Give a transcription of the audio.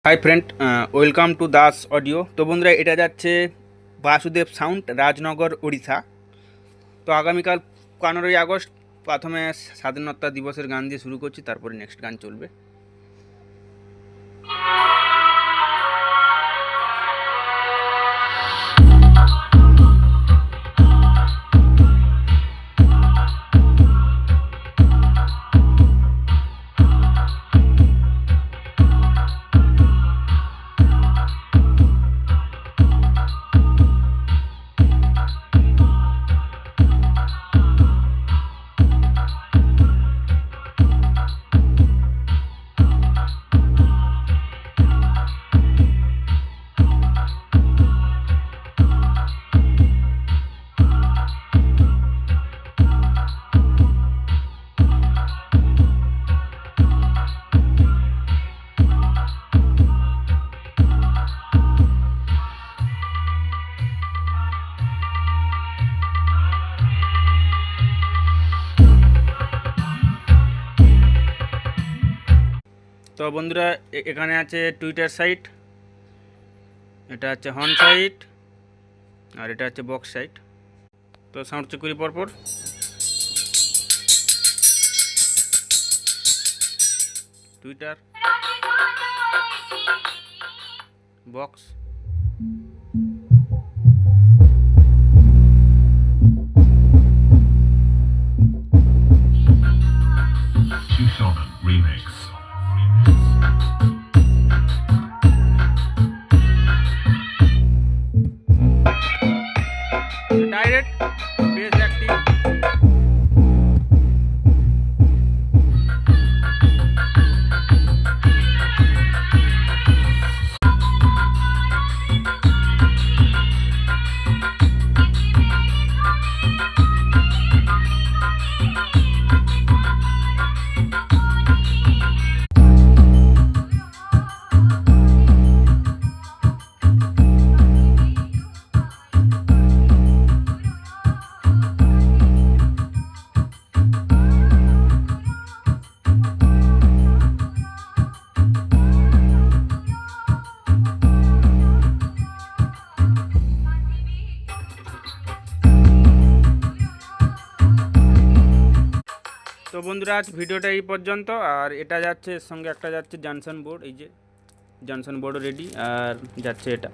Hi friend, welcome to Das audio. তো বন্ধুরা, এটা যাচ্ছে বাসুদেব সাউন্ড, রাজনগর, উড়িষ্যা। তো আগামীকাল 15ই আগস্ট প্রথমে স্বাধীনতা দিবসের গান দিয়ে শুরু করছি, তারপরে নেক্সট গান চলবে। তো বন্ধুরা, এখানে আছে টুইটার সাইট, এটা হচ্ছে হর্ন সাইট, আর এটা হচ্ছে বক্স সাইট। তো সাউন্ড চেক করি পরপর। Twitter, box, Tucson Remix. Direct base active. তো বন্ধুরা, আজ ভিডিওটা এই পর্যন্ত। আর এটা যাচ্ছে, এর সঙ্গে একটা যাচ্ছে জনসন বোর্ড, এই যে জনসন বোর্ডও রেডি, আর যাচ্ছে এটা।